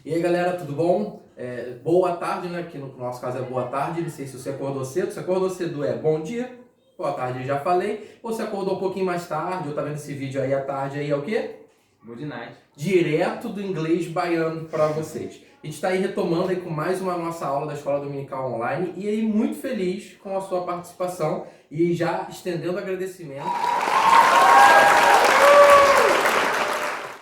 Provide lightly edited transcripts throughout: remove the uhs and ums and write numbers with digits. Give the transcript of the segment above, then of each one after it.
E aí galera, tudo bom? Boa tarde, né? Que no nosso caso é boa tarde, não sei se você acordou cedo. Se acordou cedo é bom dia, boa tarde já falei. Ou se acordou um pouquinho mais tarde, ou tá vendo esse vídeo aí à tarde, aí é o quê? Good night. Direto do inglês baiano para vocês. A gente está aí retomando aí com mais uma nossa aula da Escola Dominical Online e aí muito feliz com a sua participação e já estendendo agradecimento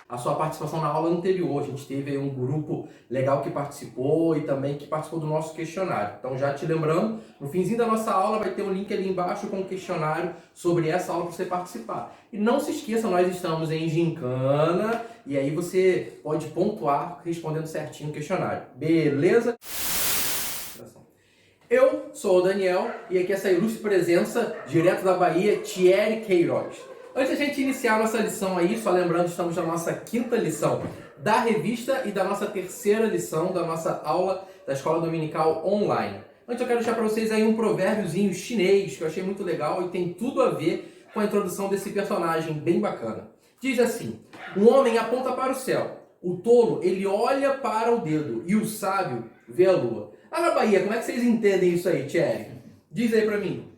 a sua participação na aula anterior. A gente teve aí um grupo legal que participou e também que participou do nosso questionário. Então já te lembrando, no finzinho da nossa aula vai ter um link ali embaixo com o questionário sobre essa aula para você participar. E não se esqueça, nós estamos em gincana e aí você pode pontuar respondendo certinho o questionário. Beleza? Eu sou o Daniel e aqui essa ilustre presença, direto da Bahia, Thierry Queiroz. Antes da gente iniciar a nossa lição aí, só lembrando, estamos na nossa 5ª lição da revista e da nossa 3ª lição da nossa aula da Escola Dominical Online. Antes eu quero deixar para vocês aí um provérbiozinho chinês que eu achei muito legal e tem tudo a ver com a introdução desse personagem bem bacana. Diz assim: um homem aponta para o céu, o tolo ele olha para o dedo e o sábio vê a lua. Lá na Bahia, como é que vocês entendem isso aí, Thierry? Diz aí pra mim.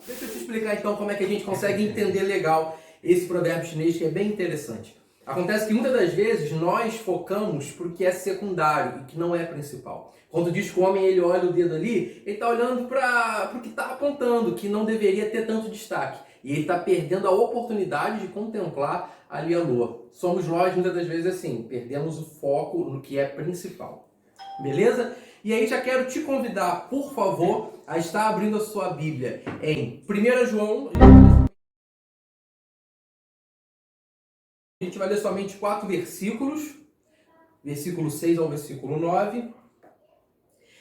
Deixa eu te explicar então como é que a gente consegue entender legal esse provérbio chinês que é bem interessante. Acontece que muitas das vezes nós focamos porque é secundário e que não é principal. Quando diz que o homem ele olha o dedo ali, ele está olhando para o que está apontando, que não deveria ter tanto destaque. E ele está perdendo a oportunidade de contemplar ali a lua. Somos nós muitas das vezes assim, perdemos o foco no que é principal. Beleza? E aí já quero te convidar, por favor, a estar abrindo a sua Bíblia em 1 João. A gente vai ler somente 4 versículos, versículo 6 ao versículo 9.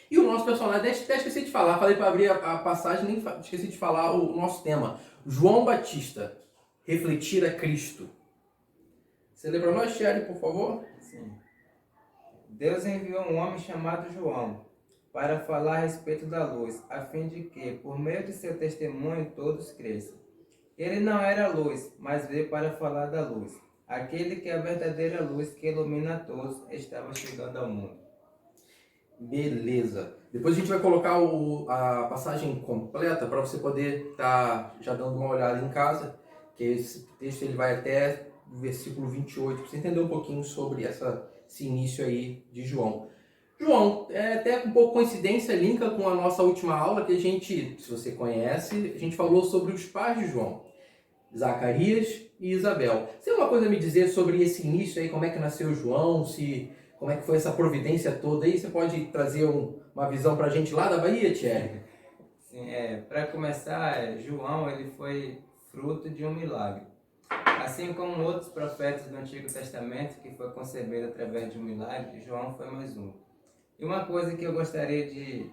E o nosso personagem, até esqueci de falar, falei para abrir a passagem, nem esqueci de falar o nosso tema. João Batista, refletir a Cristo. Você lê para nós, Thierry, por favor? Sim. Deus enviou um homem chamado João para falar a respeito da luz, a fim de que, por meio de seu testemunho, todos cresçam. Ele não era luz, mas veio para falar da luz. Aquele que é a verdadeira luz que ilumina a todos estava chegando ao mundo. Beleza. Depois a gente vai colocar a passagem completa para você poder estar já dando uma olhada em casa, que esse texto ele vai até o versículo 28, para você entender um pouquinho sobre esse início aí de João. João, até um pouco coincidência, linka com a nossa última aula que a gente, se você conhece, a gente falou sobre os pais de João, Zacarias e Isabel. Você tem uma coisa a me dizer sobre esse início aí, como é que nasceu João, como é que foi essa providência toda aí? Você pode trazer uma visão pra gente lá da Bahia, Thierry? Sim, para começar, João ele foi fruto de um milagre. Assim como outros profetas do Antigo Testamento, que foi concebido através de um milagre, João foi mais um. E uma coisa que eu gostaria de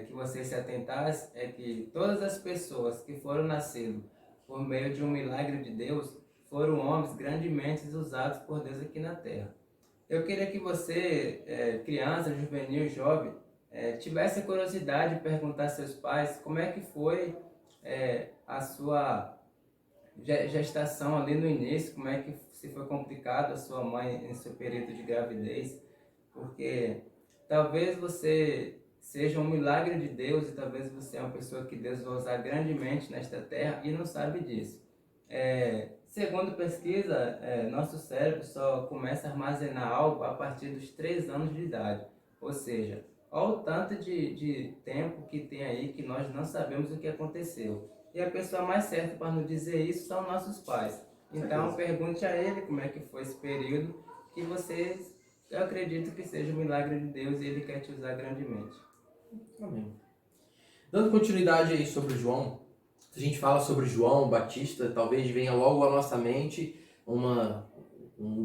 que vocês se atentassem é que todas as pessoas que foram nascidas por meio de um milagre de Deus foram homens grandemente usados por Deus aqui na Terra. Eu queria que você, criança, juvenil, jovem, tivesse a curiosidade de perguntar a seus pais como é que foi a sua gestação ali no início, como é que se foi complicado a sua mãe em seu período de gravidez, porque talvez você seja um milagre de Deus e talvez você é uma pessoa que Deus vai usar grandemente nesta terra e não sabe disso. Segundo pesquisa, nosso cérebro só começa a armazenar algo a partir dos 3 anos de idade. Ou seja, olha o tanto de tempo que tem aí que nós não sabemos o que aconteceu. E a pessoa mais certa para nos dizer isso são nossos pais. Então, pergunte a ele como é que foi esse período que vocês, eu acredito que seja um milagre de Deus e ele quer te usar grandemente. Amém. Dando continuidade aí sobre João, se a gente fala sobre João Batista, talvez venha logo à nossa mente uma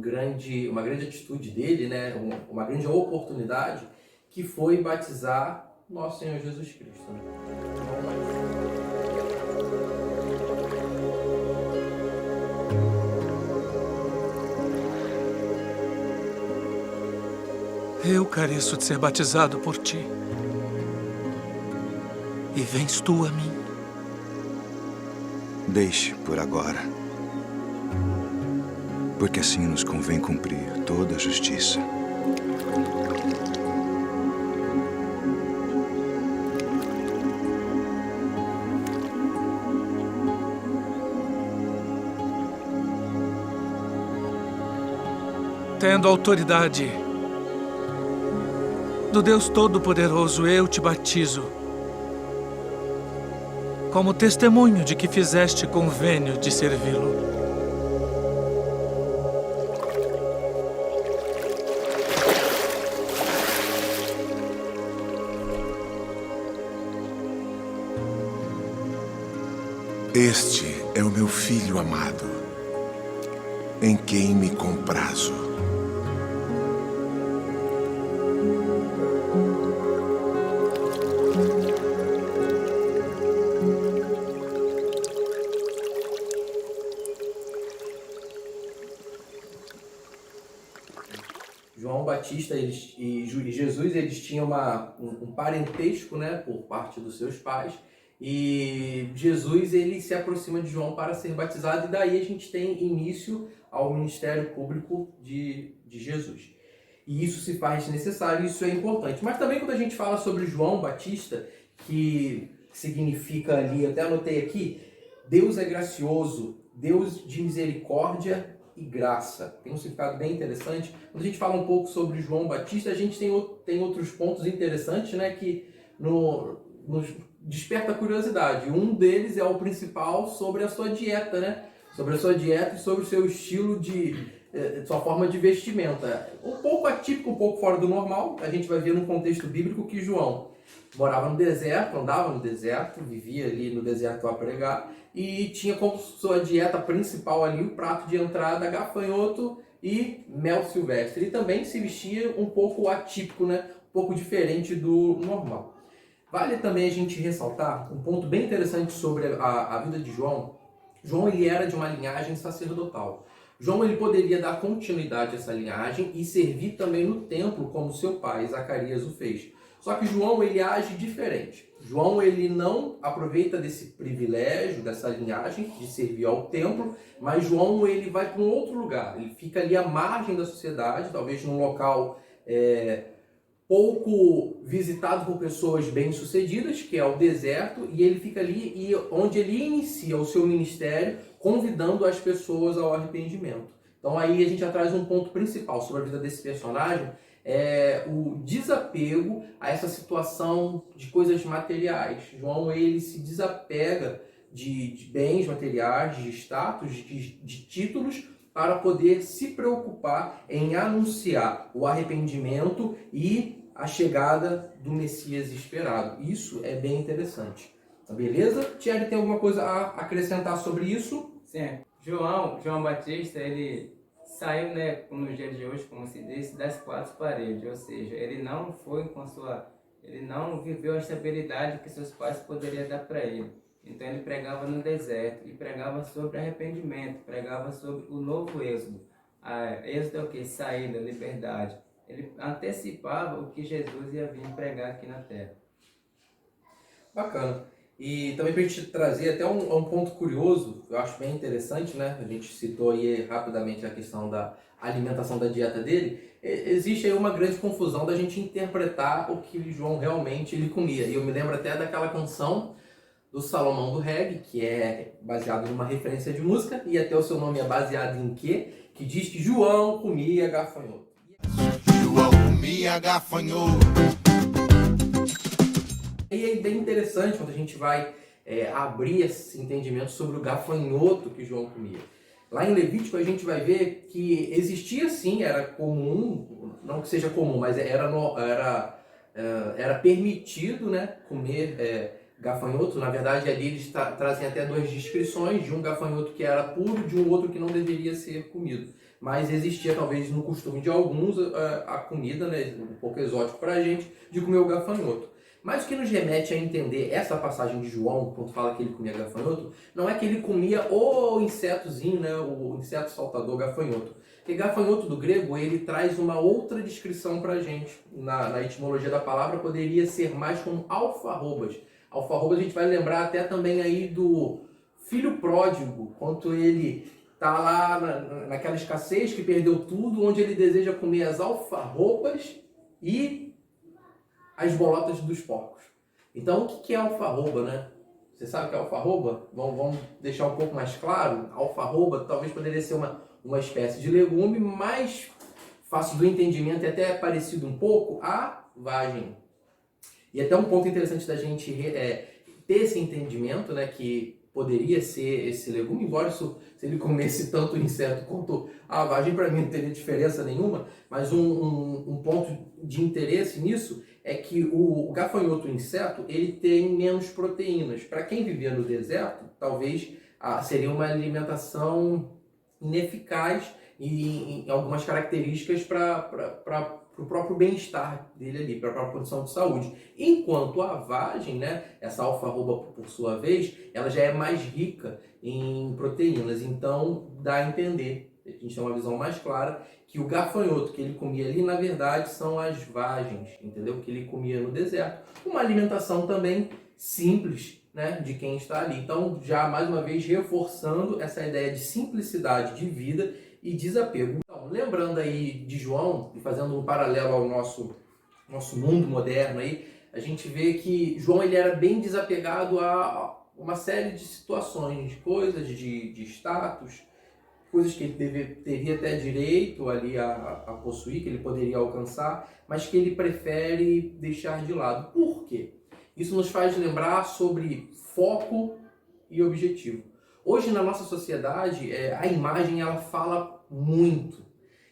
grande atitude dele, né? uma grande oportunidade, que foi batizar nosso Senhor Jesus Cristo. Né? Eu careço de ser batizado por ti. E vens tu a mim. Deixe por agora. porque assim nos convém cumprir toda a justiça. Tendo autoridade do Deus Todo-Poderoso, eu te batizo como testemunho de que fizeste convênio de servi-lo. Este é o meu filho amado, em quem me comprazo. João Batista e Jesus, eles tinham um parentesco, né, por parte dos seus pais, e Jesus ele se aproxima de João para ser batizado, e daí a gente tem início ao ministério público de Jesus. E isso se faz necessário, isso é importante. Mas também quando a gente fala sobre João Batista, que significa ali, até anotei aqui, Deus é gracioso, Deus de misericórdia e graça. Tem um significado bem interessante. Quando a gente fala um pouco sobre João Batista, a gente tem outros pontos interessantes, né, que nos desperta curiosidade. Um deles é o principal sobre a sua dieta, né? Sobre a sua dieta e sobre o seu estilo sua forma de vestimenta. Um pouco atípico, um pouco fora do normal. A gente vai ver no contexto bíblico que João morava no deserto, andava no deserto, vivia ali no deserto a pregar, e tinha como sua dieta principal ali o prato de entrada gafanhoto e mel silvestre. Ele também se vestia um pouco atípico, né? Um pouco diferente do normal. Vale também a gente ressaltar um ponto bem interessante sobre a vida de João. João ele era de uma linhagem sacerdotal. João ele poderia dar continuidade a essa linhagem e servir também no templo como seu pai, Zacarias, o fez. Só que João ele age diferente. João ele não aproveita desse privilégio, dessa linhagem de servir ao templo, mas João ele vai para um outro lugar. Ele fica ali à margem da sociedade, talvez num local pouco visitado por pessoas bem-sucedidas, que é o deserto, e ele fica ali onde ele inicia o seu ministério, convidando as pessoas ao arrependimento. Então aí a gente já traz um ponto principal sobre a vida desse personagem, o desapego a essa situação de coisas materiais. João ele se desapega de bens materiais, de status, de títulos, para poder se preocupar em anunciar o arrependimento e a chegada do Messias esperado. Isso é bem interessante. Beleza? Thierry, tem alguma coisa a acrescentar sobre isso? Sim. João Batista, ele saiu, né, nos dias de hoje, como se diz, das quatro paredes, ou seja, ele não viveu a estabilidade que seus pais poderiam dar para ele. Então ele pregava no deserto e pregava sobre arrependimento, pregava sobre o novo êxodo. Êxodo é o que? Saída, liberdade. Ele antecipava o que Jesus ia vir pregar aqui na terra. Bacana. E também para a gente trazer até um ponto curioso, eu acho bem interessante, né? A gente citou aí rapidamente a questão da alimentação, da dieta dele. Existe aí uma grande confusão da gente interpretar o que João realmente ele comia. E eu me lembro até daquela canção do Salomão do Reggae, que é baseado numa referência de música, e até o seu nome é baseado em quê? Que diz que João comia gafanhoto. João comia gafanhoto. E é bem interessante quando a gente vai abrir esse entendimento sobre o gafanhoto que João comia. Lá em Levítico a gente vai ver que existia sim, era comum, não que seja comum, mas era permitido, né, comer gafanhoto. Na verdade ali eles trazem até duas descrições, de um gafanhoto que era puro, de um outro que não deveria ser comido. Mas existia talvez no costume de alguns a comida, né, um pouco exótico para a gente, de comer o gafanhoto. Mas o que nos remete a entender essa passagem de João, quando fala que ele comia gafanhoto, não é que ele comia o insetozinho, né, o inseto saltador gafanhoto. Porque gafanhoto do grego, ele traz uma outra descrição para a gente. Na etimologia da palavra, poderia ser mais como alfarrobas. Alfarrobas a gente vai lembrar até também aí do filho pródigo, quanto ele tá lá naquela escassez que perdeu tudo, onde ele deseja comer as alfarrobas e as bolotas dos porcos. Então, o que é alfarroba, né? Você sabe o que é alfarroba? Vamos deixar um pouco mais claro. Alfarroba talvez poderia ser uma espécie de legume mais fácil do entendimento e até parecido um pouco à vagem. E até um ponto interessante da gente ter esse entendimento, né, que poderia ser esse legume, embora isso, se ele comesse tanto inseto quanto a vagem, para mim não teria diferença nenhuma, mas um ponto de interesse nisso é que o gafanhoto, o inseto, ele tem menos proteínas. Para quem vivia no deserto, talvez seria uma alimentação ineficaz e em algumas características para o próprio bem-estar dele ali, para a própria condição de saúde. Enquanto a vagem, né, essa alfarroba, por sua vez, ela já é mais rica em proteínas, então dá a entender, a gente tem uma visão mais clara, que o gafanhoto que ele comia ali, na verdade, são as vagens, entendeu? Que ele comia no deserto. Uma alimentação também simples, né, de quem está ali. Então, já mais uma vez reforçando essa ideia de simplicidade de vida e desapego. Então, lembrando aí de João, e fazendo um paralelo ao nosso mundo moderno aí, a gente vê que João ele era bem desapegado a uma série de situações, coisas de status, coisas que ele teria até direito ali a possuir, que ele poderia alcançar, mas que ele prefere deixar de lado. Por quê? Isso nos faz lembrar sobre foco e objetivo. Hoje na nossa sociedade, a imagem ela fala muito.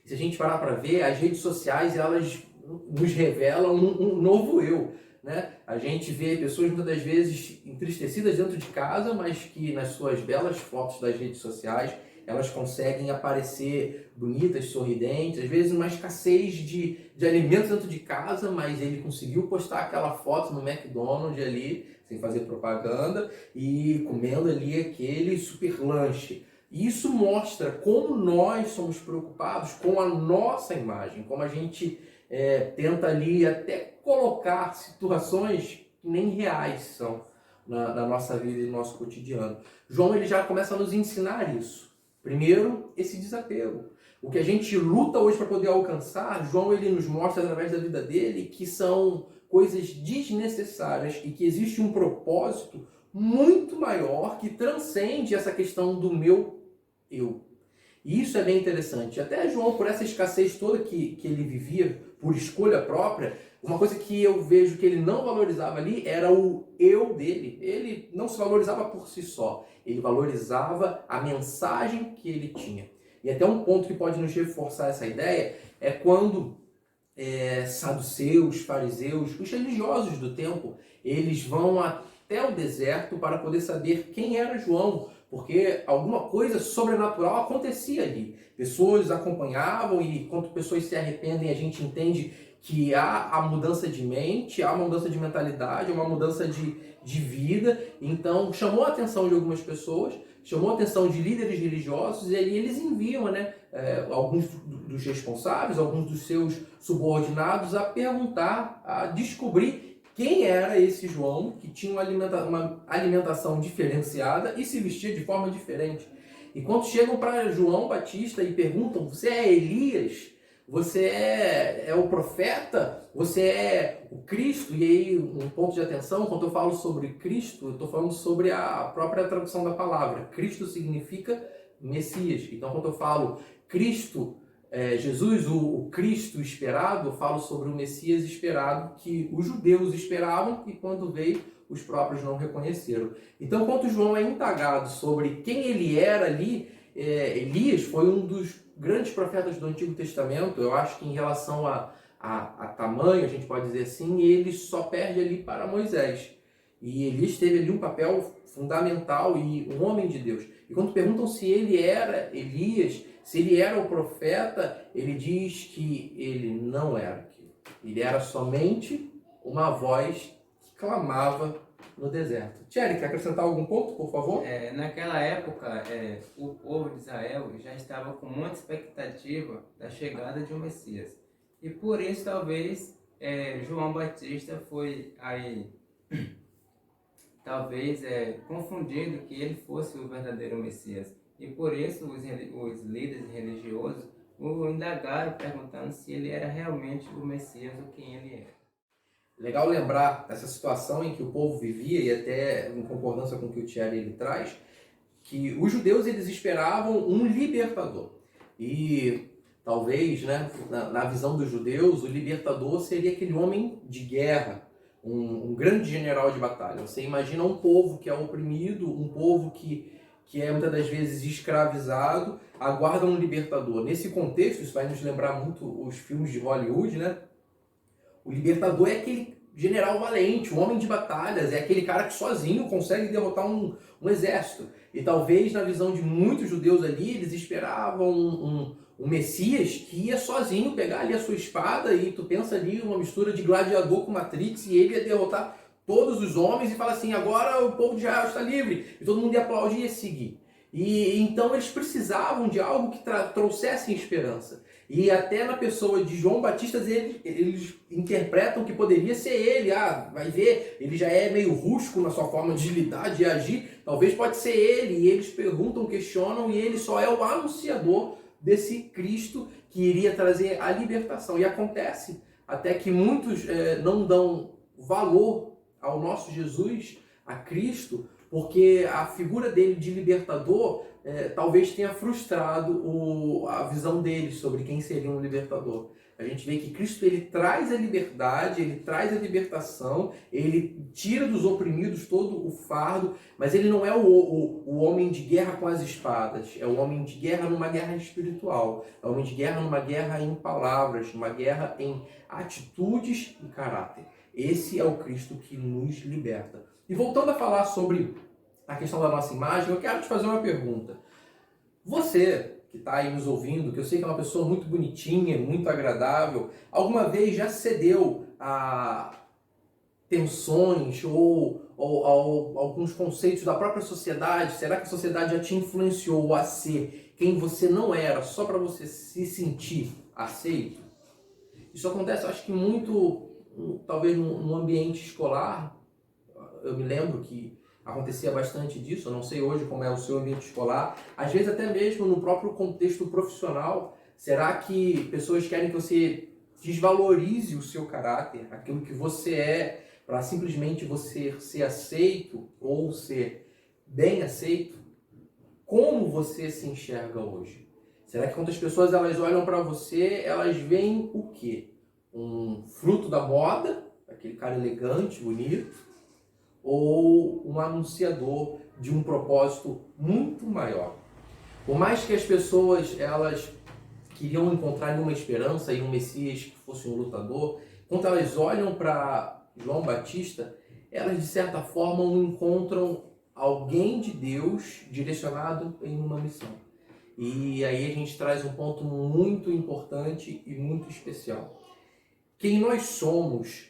Se a gente parar para ver, as redes sociais elas nos revelam um novo eu, né? A gente vê pessoas muitas das vezes entristecidas dentro de casa, mas que nas suas belas fotos das redes sociais elas conseguem aparecer bonitas, sorridentes, às vezes uma escassez de alimentos dentro de casa, mas ele conseguiu postar aquela foto no McDonald's ali, sem fazer propaganda, e comendo ali aquele super lanche. Isso mostra como nós somos preocupados com a nossa imagem, como a gente tenta ali até colocar situações que nem reais são na nossa vida e no nosso cotidiano. João ele já começa a nos ensinar isso. Primeiro, esse desapego. O que a gente luta hoje para poder alcançar, João ele nos mostra através da vida dele que são coisas desnecessárias e que existe um propósito muito maior que transcende essa questão do meu eu. E isso é bem interessante. Até João, por essa escassez toda que ele vivia, por escolha própria, uma coisa que eu vejo que ele não valorizava ali era o eu dele. Ele não se valorizava por si só. Ele valorizava a mensagem que ele tinha. E até um ponto que pode nos reforçar essa ideia é quando saduceus, fariseus, os religiosos do tempo, eles vão até o deserto para poder saber quem era João, porque alguma coisa sobrenatural acontecia ali. Pessoas acompanhavam e quando pessoas se arrependem, a gente entende que há a mudança de mente, há uma mudança de mentalidade, uma mudança de vida. Então, chamou a atenção de algumas pessoas, chamou a atenção de líderes religiosos, e aí eles enviam alguns dos responsáveis, alguns dos seus subordinados a perguntar, a descobrir quem era esse João que tinha uma alimentação diferenciada e se vestia de forma diferente. E quando chegam para João Batista e perguntam, você é Elias? Você é o profeta? Você é o Cristo? E aí, um ponto de atenção, quando eu falo sobre Cristo, eu estou falando sobre a própria tradução da palavra. Cristo significa Messias. Então, quando eu falo Cristo, Jesus, o Cristo esperado, eu falo sobre o Messias esperado que os judeus esperavam e quando veio, os próprios não reconheceram. Então, quando João é indagado sobre quem ele era ali, Elias foi um dos grandes profetas do Antigo Testamento. Eu acho que em relação a tamanho, a gente pode dizer assim, ele só perde ali para Moisés. E Elias teve ali um papel fundamental e um homem de Deus. E quando perguntam se ele era Elias, se ele era o profeta, ele diz que ele não era aquilo. Ele era somente uma voz que clamava no deserto. Thierry, quer acrescentar algum ponto, por favor? Naquela época, o povo de Israel já estava com muita expectativa da chegada de um Messias. E por isso, talvez, João Batista foi aí, talvez, confundindo que ele fosse o verdadeiro Messias. E por isso os líderes religiosos o indagaram, perguntando se ele era realmente o Messias ou quem ele era. Legal lembrar essa situação em que o povo vivia, e até em concordância com o que o Thierry ele traz, que os judeus eles esperavam um libertador. E talvez, né, na visão dos judeus, o libertador seria aquele homem de guerra, um grande general de batalha. Você imagina um povo que é oprimido, um povo que é muitas das vezes escravizado, aguarda um libertador. Nesse contexto, isso vai nos lembrar muito os filmes de Hollywood, né? O libertador é aquele general valente, um homem de batalhas, é aquele cara que sozinho consegue derrotar um exército. E talvez na visão de muitos judeus ali, eles esperavam um Messias que ia sozinho pegar ali a sua espada, e tu pensa ali uma mistura de Gladiador com Matrix, e ele ia derrotar todos os homens e fala assim, agora o povo de Israel está livre, e todo mundo ia aplaudir e ia seguir. E então eles precisavam de algo que trouxesse esperança. E até na pessoa de João Batista, eles interpretam que poderia ser ele. Ah, vai ver, ele já é meio rústico na sua forma de lidar, de agir. Talvez pode ser ele. E eles perguntam, questionam, e ele só é o anunciador desse Cristo que iria trazer a libertação. E acontece até que muitos não dão valor ao nosso Jesus, a Cristo, porque a figura dele de libertador talvez tenha frustrado a visão deles sobre quem seria um libertador. A gente vê que Cristo ele traz a liberdade, ele traz a libertação, ele tira dos oprimidos todo o fardo, mas ele não é o homem de guerra com as espadas, é o homem de guerra numa guerra espiritual, é o homem de guerra numa guerra em palavras, numa guerra em atitudes e caráter. Esse é o Cristo que nos liberta. E voltando a falar sobre a questão da nossa imagem, eu quero te fazer uma pergunta. Você que está aí nos ouvindo, que eu sei que é uma pessoa muito bonitinha, muito agradável, alguma vez já cedeu a tensões ou alguns conceitos da própria sociedade? Será que a sociedade já te influenciou a ser quem você não era, só para você se sentir aceito? Isso acontece, eu acho que muito, talvez no ambiente escolar. Eu me lembro que acontecia bastante disso, eu não sei hoje como é o seu ambiente escolar, às vezes até mesmo no próprio contexto profissional. Será que pessoas querem que você desvalorize o seu caráter, aquilo que você é, para simplesmente você ser aceito ou ser bem aceito? Como você se enxerga hoje? Será que quando as pessoas elas olham para você, elas veem o quê? Um fruto da moda, aquele cara elegante, bonito, ou um anunciador de um propósito muito maior? Por mais que as pessoas elas queriam encontrar uma esperança e um Messias que fosse um lutador, quando elas olham para João Batista, elas de certa forma encontram alguém de Deus direcionado em uma missão. E aí a gente traz um ponto muito importante e muito especial. Quem nós somos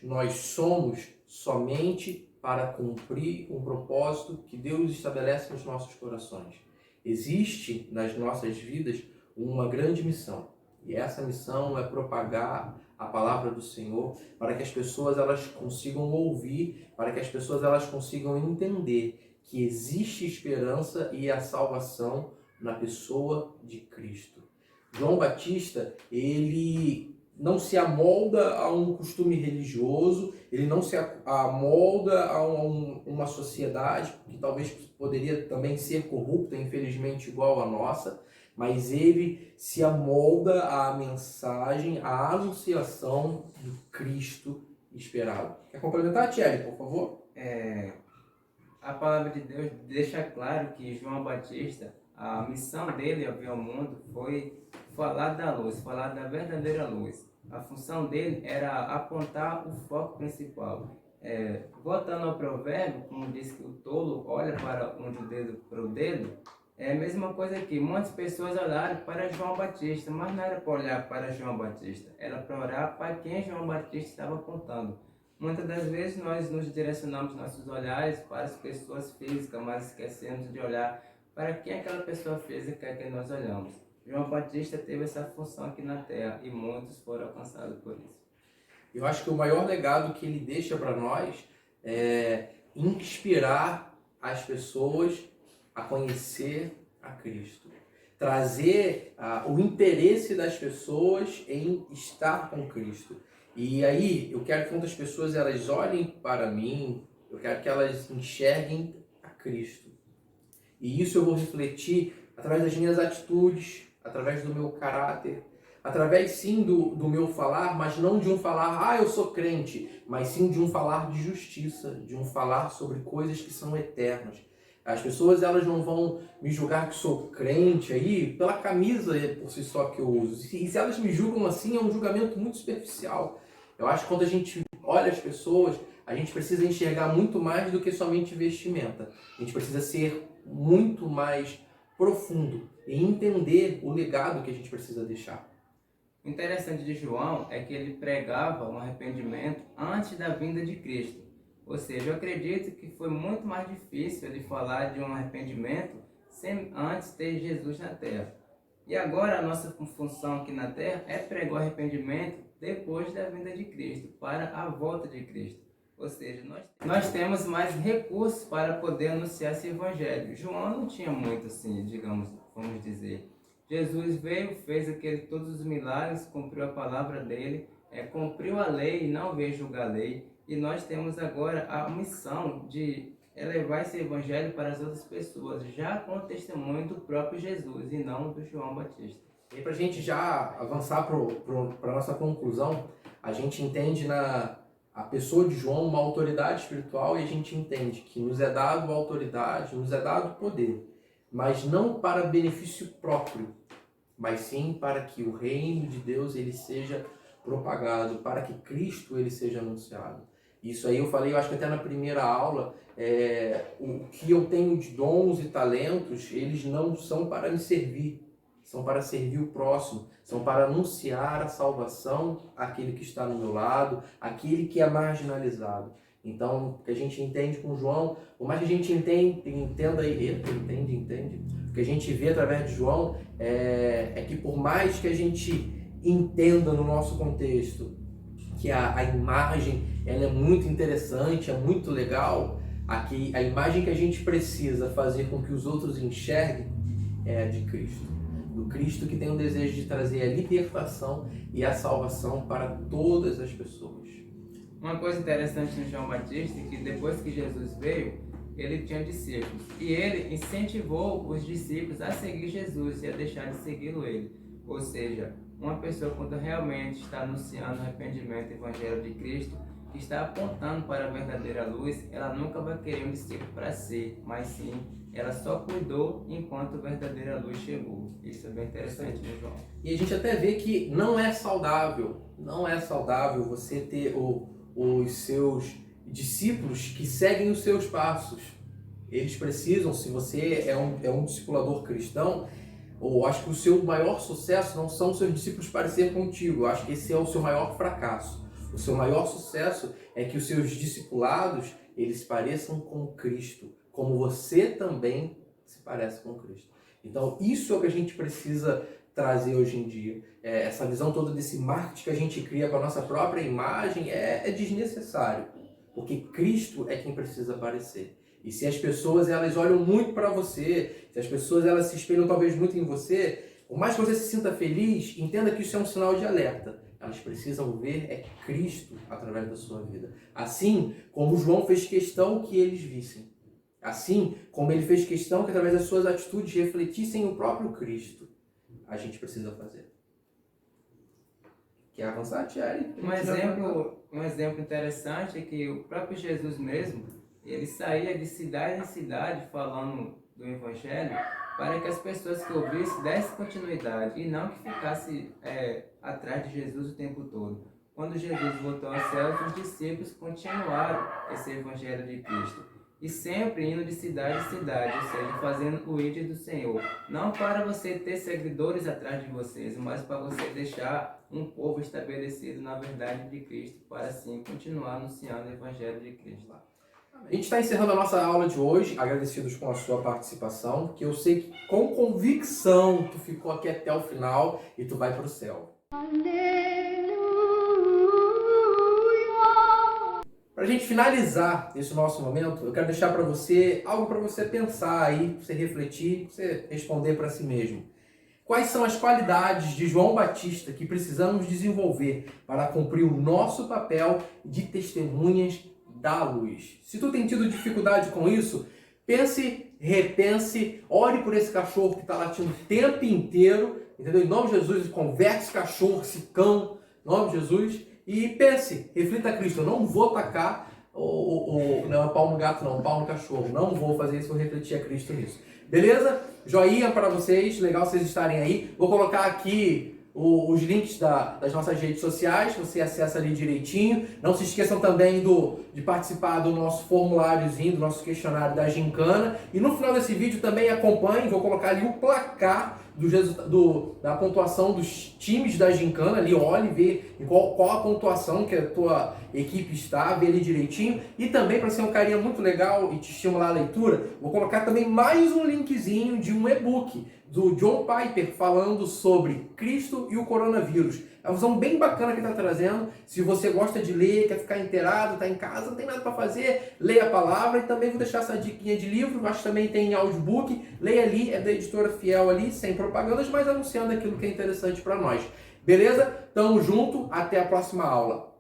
somente para cumprir um propósito que Deus estabelece nos nossos corações. Existe nas nossas vidas uma grande missão, e essa missão é propagar a palavra do Senhor para que as pessoas elas consigam ouvir, para que as pessoas elas consigam entender que existe esperança e a salvação na pessoa de Cristo. João Batista, ele não se amolda a um costume religioso, ele não se amolda a uma sociedade que talvez poderia também ser corrupta, infelizmente, igual a nossa, mas ele se amolda à mensagem, à anunciação do Cristo esperado. Quer complementar, Thierry, por favor? A palavra de Deus deixa claro que João Batista, a missão dele ao vir ao mundo foi falar da luz, falar da verdadeira luz. A função dele era apontar o foco principal. Voltando ao provérbio, como diz que o tolo olha para onde o dedo para o dedo, é a mesma coisa que muitas pessoas olharam para João Batista, mas não era para olhar para João Batista, era para olhar para quem João Batista estava apontando. Muitas das vezes nós nos direcionamos nossos olhares para as pessoas físicas, mas esquecemos de olhar para quem aquela pessoa física é que nós olhamos. João Batista teve essa função aqui na Terra e muitos foram alcançados por isso. Eu acho que o maior legado que ele deixa para nós é inspirar as pessoas a conhecer a Cristo. Trazer o interesse das pessoas em estar com Cristo. E aí, eu quero que quando as pessoas elas olhem para mim, eu quero que elas enxerguem a Cristo. E isso eu vou refletir através das minhas atitudes, através do meu caráter, através sim do meu falar, mas não de um falar, eu sou crente, mas sim de um falar de justiça, de um falar sobre coisas que são eternas. As pessoas elas não vão me julgar que sou crente aí pela camisa por si só que eu uso. E se elas me julgam assim, é um julgamento muito superficial. Eu acho que quando a gente olha as pessoas, a gente precisa enxergar muito mais do que somente vestimenta. A gente precisa ser muito mais profundo e entender o legado que a gente precisa deixar. O interessante de João é que ele pregava um arrependimento antes da vinda de Cristo. Ou seja, eu acredito que foi muito mais difícil ele falar de um arrependimento sem antes ter Jesus na terra. E agora a nossa função aqui na terra é pregar o arrependimento depois da vinda de Cristo, para a volta de Cristo. Ou seja, nós temos mais recursos para poder anunciar esse evangelho. João não tinha muito assim, digamos, vamos dizer. Jesus veio, fez todos os milagres, cumpriu a palavra dele, cumpriu a lei e não veio julgar a lei. E nós temos agora a missão de levar esse evangelho para as outras pessoas, já com o testemunho do próprio Jesus e não do João Batista. E para a gente já avançar para a nossa conclusão, a gente entende a pessoa de João uma autoridade espiritual e a gente entende que nos é dado autoridade, nos é dado poder, mas não para benefício próprio, mas sim para que o reino de Deus ele seja propagado, para que Cristo ele seja anunciado. Isso aí eu falei, eu acho que até na primeira aula, o que eu tenho de dons e talentos, eles não são para me servir, são para servir o próximo, são para anunciar a salvação àquele que está no meu lado, àquele que é marginalizado. Então, o que a gente entende com João, por mais que a gente entenda, o que a gente vê através de João é que por mais que a gente entenda no nosso contexto que a imagem ela é muito interessante, é muito legal, aqui, a imagem que a gente precisa fazer com que os outros enxerguem é a de Cristo. Do Cristo que tem o desejo de trazer a libertação e a salvação para todas as pessoas. Uma coisa interessante no João Batista é que depois que Jesus veio, ele tinha discípulos. E ele incentivou os discípulos a seguir Jesus e a deixar de segui-lo ele. Ou seja, uma pessoa quando realmente está anunciando o arrependimento do Evangelho de Cristo, que está apontando para a verdadeira luz, ela nunca vai querer um discípulo para si, mas sim, ela só cuidou enquanto a verdadeira luz chegou. Isso é bem interessante, né, João? E a gente até vê que não é saudável você ter os seus discípulos que seguem os seus passos. Eles precisam, se você é um discipulador cristão, ou acho que o seu maior sucesso não são os seus discípulos parecer contigo, eu acho que esse é o seu maior fracasso. O seu maior sucesso é que os seus discipulados, eles pareçam com Cristo, como você também se parece com Cristo. Então, isso é o que a gente precisa trazer hoje em dia. Essa visão toda desse marketing que a gente cria para a nossa própria imagem é desnecessário, porque Cristo é quem precisa aparecer. E se as pessoas elas olham muito para você, se as pessoas elas se espelham talvez muito em você, por mais que você se sinta feliz, entenda que isso é um sinal de alerta. Elas precisam ver Cristo através da sua vida. Assim como João fez questão que eles vissem. Assim como ele fez questão que através das suas atitudes refletissem o próprio Cristo. A gente precisa fazer. Quer avançar, Thierry? Um exemplo interessante é que o próprio Jesus mesmo, ele saía de cidade em cidade falando do Evangelho para que as pessoas que ouvissem dessem continuidade e não que ficasse atrás de Jesus o tempo todo. Quando Jesus voltou aos céus, os discípulos continuaram esse Evangelho de Cristo. E sempre indo de cidade em cidade, ou seja, fazendo o ID do Senhor. Não para você ter seguidores atrás de vocês, mas para você deixar um povo estabelecido na verdade de Cristo, para assim continuar anunciando o Evangelho de Cristo. A gente está encerrando a nossa aula de hoje, agradecidos com a sua participação, que eu sei que com convicção tu ficou aqui até o final e tu vai para o céu. Para a Para a gente finalizar esse nosso momento, eu quero deixar para você algo para você pensar aí, para você refletir, para você responder para si mesmo. Quais são as qualidades de João Batista que precisamos desenvolver para cumprir o nosso papel de testemunhas da luz? Se tu tem tido dificuldade com isso, pense, repense, ore por esse cachorro que está latindo o tempo inteiro, entendeu? Em nome de Jesus, converte esse cachorro, esse cão, em nome de Jesus, e pense, reflita a Cristo, eu não vou tacar não, pau no gato não, pau no cachorro, não vou fazer isso, vou refletir a Cristo nisso. Beleza? Joinha para vocês, legal vocês estarem aí. Vou colocar aqui os links das nossas redes sociais, você acessa ali direitinho. Não se esqueçam também de participar do nosso formuláriozinho, do nosso questionário da Gincana. E no final desse vídeo também acompanhe, vou colocar ali o placar da pontuação dos times da Gincana, ali olhe, vê qual a pontuação que a tua equipe está, vê ali direitinho. E também, para ser um carinha muito legal e te estimular a leitura, vou colocar também mais um linkzinho de um e-book do John Piper falando sobre Cristo e o coronavírus. É uma visão bem bacana que ele está trazendo. Se você gosta de ler, quer ficar inteirado, está em casa, não tem nada para fazer, leia a palavra. E também vou deixar essa diquinha de livro, acho que também tem audiobook. Leia ali, é da editora Fiel ali, sem propagandas, mas anunciando aquilo que é interessante para nós. Beleza? Tamo junto, até a próxima aula.